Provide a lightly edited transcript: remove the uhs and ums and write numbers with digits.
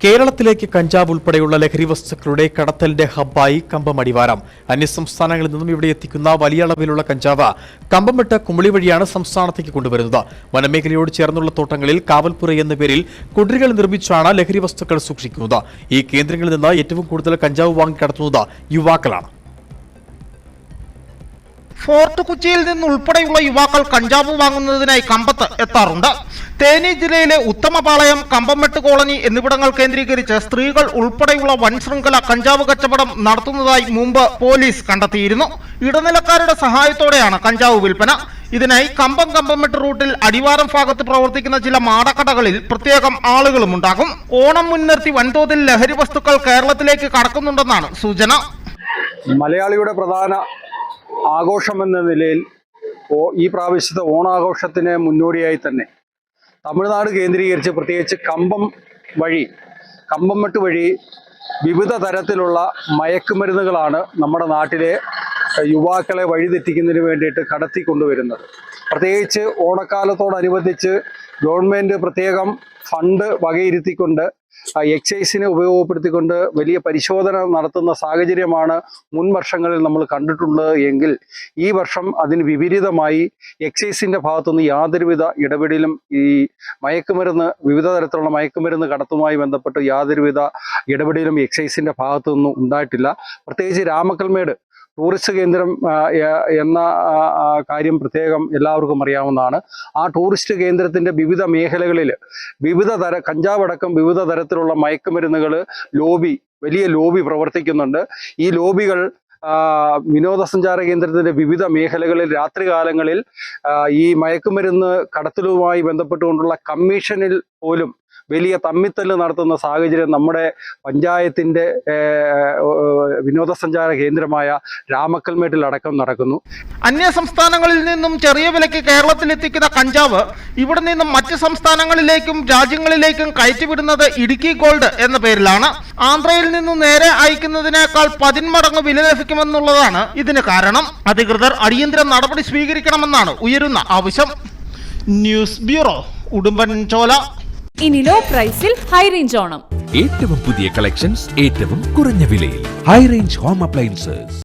കേരളത്തിലേക്ക് കഞ്ചാവ് ഉൾപ്പെടെയുള്ള ലഹരി വസ്തുക്കളുടെ കടത്തലിന്റെ ഹബ്ബായി കമ്പം അടിവാരം. അന്യസംസ്ഥാനങ്ങളിൽ നിന്നും ഇവിടെ എത്തിക്കുന്ന വലിയ അളവിലുള്ള കഞ്ചാവ് കമ്പംമെട്ട് കുമളി വഴിയാണ് സംസ്ഥാനത്തേക്ക് കൊണ്ടുവരുന്നത്. വനമേഖലയോട് ചേർന്നുള്ള തോട്ടങ്ങളിൽ കാവൽപ്പുര എന്ന പേരിൽ കുടിലുകൾ നിർമ്മിച്ചാണ് ലഹരി വസ്തുക്കൾ സൂക്ഷിക്കുന്നത്. ഈ കേന്ദ്രങ്ങളിൽ നിന്ന് ഏറ്റവും കൂടുതൽ കഞ്ചാവ് വാങ്ങിക്കടത്തുന്നത് യുവാക്കളാണ്. ഫോർട്ട് കൊച്ചിയിൽ നിന്നുൾപ്പെടെയുള്ള യുവാക്കൾ കഞ്ചാവ് വാങ്ങുന്നതിനായി കമ്പത്ത് എത്താറുണ്ട്. തേനി ജില്ലയിലെ ഉത്തമപാളയം, കമ്പംമെട്ട് കോളനി എന്നിവിടങ്ങൾ കേന്ദ്രീകരിച്ച് സ്ത്രീകൾ ഉൾപ്പെടെയുള്ള വൻ ശൃംഖല കഞ്ചാവ് കച്ചവടം നടത്തുന്നതായി മുമ്പ് പോലീസ് കണ്ടെത്തിയിരുന്നു. ഇടനിലക്കാരുടെ സഹായത്തോടെയാണ് കഞ്ചാവ് വിൽപ്പന. ഇതിനായി കമ്പംമെട്ട് റൂട്ടിൽ അടിവാരം ഭാഗത്ത് പ്രവർത്തിക്കുന്ന ചില മാടക്കടകളിൽ പ്രത്യേകം ആളുകളും ഉണ്ടാകും. ഓണം മുൻനിർത്തി വൻതോതിൽ ലഹരി വസ്തുക്കൾ കേരളത്തിലേക്ക് കടക്കുന്നുണ്ടെന്നാണ് സൂചന. മലയാളിയുടെ പ്രധാന ആഘോഷമെന്ന നിലയിൽ ഈ പ്രാവശ്യത്തെ ഓണാഘോഷത്തിന് മുന്നോടിയായി തന്നെ തമിഴ്നാട് കേന്ദ്രീകരിച്ച് പ്രത്യേകിച്ച് കമ്പംമെട്ട് വഴി വിവിധ തരത്തിലുള്ള മയക്കുമരുന്നുകളാണ് നമ്മുടെ നാട്ടിലെ യുവാക്കളെ വഴിതെറ്റിക്കുന്നതിന് വേണ്ടിയിട്ട് കടത്തിക്കൊണ്ടുവരുന്നത്. പ്രത്യേകിച്ച് ഓണക്കാലത്തോടനുബന്ധിച്ച് ഗവൺമെൻറ് പ്രത്യേകം ഫണ്ട് വകയിരുത്തിക്കൊണ്ട് എക്സൈസിനെ ഉപയോഗപ്പെടുത്തിക്കൊണ്ട് വലിയ പരിശോധന നടത്തുന്ന സാഹചര്യമാണ് മുൻ വർഷങ്ങളിൽ നമ്മൾ കണ്ടിട്ടുള്ളത് എങ്കിൽ ഈ വർഷം അതിന് വിപരീതമായി എക്സൈസിന്റെ ഭാഗത്തുനിന്ന് യാതൊരുവിധ ഇടപെടലും ഈ വിവിധ തരത്തിലുള്ള മയക്കുമരുന്ന് കടത്തുമായി ബന്ധപ്പെട്ട് യാതൊരുവിധ ഇടപെടലും എക്സൈസിന്റെ ഭാഗത്തുനിന്നും ഉണ്ടായിട്ടില്ല. പ്രത്യേകിച്ച് രാമക്കൽമേട് ടൂറിസ്റ്റ് കേന്ദ്രം എന്ന കാര്യം പ്രത്യേകം എല്ലാവർക്കും അറിയാവുന്നതാണ്. ആ ടൂറിസ്റ്റ് കേന്ദ്രത്തിന്റെ വിവിധ മേഖലകളിൽ കഞ്ചാവടക്കം വിവിധ തരത്തിലുള്ള മയക്കുമരുന്നുകൾ വലിയ ലോബി പ്രവർത്തിക്കുന്നുണ്ട്. ഈ ലോബികൾ വിനോദസഞ്ചാര കേന്ദ്രത്തിന്റെ വിവിധ മേഖലകളിൽ രാത്രികാലങ്ങളിൽ ഈ മയക്കുമരുന്ന് കടത്തലുമായി ബന്ധപ്പെട്ടുകൊണ്ടുള്ള കമ്മീഷനിൽ പോലും വലിയ തമ്മിത്തല്ല് നടത്തുന്ന സാഹചര്യം നമ്മുടെ പഞ്ചായത്തിന്റെ വിനോദസഞ്ചാര കേന്ദ്രമായ രാമക്കൽമേട്ടിൽ അടക്കം നടക്കുന്നു. അന്യ സംസ്ഥാനങ്ങളിൽ നിന്നും ചെറിയ വിലയ്ക്ക് കേരളത്തിലെത്തിക്കുന്ന കഞ്ചാവ് ഇവിടെ നിന്നും മറ്റ് സംസ്ഥാനങ്ങളിലേക്കും രാജ്യങ്ങളിലേക്കും കയറ്റിവിടുന്നത് ഇടുക്കി ഗോൾഡ് എന്ന പേരിലാണ്. ആന്ധ്രയിൽ നിന്നും നേരെ അയക്കുന്നതിനേക്കാൾ 10 മടങ്ങ് വില ലഭിക്കുമെന്നുള്ളതാണ് ഇതിന് കാരണം. അധികൃതർ അടിയന്തര നടപടി സ്വീകരിക്കണമെന്നാണ് ഉയരുന്ന ആവശ്യം. News bureau, Udumbanchola. ഇനി ലോ പ്രൈസിൽ ഹൈ റേഞ്ച് ഓണം. ഏറ്റവും പുതിയ കളക്ഷൻസ് ഏറ്റവും കുറഞ്ഞ വിലയിൽ ഹൈ റേഞ്ച് ഹോം അപ്ലയൻസസ്.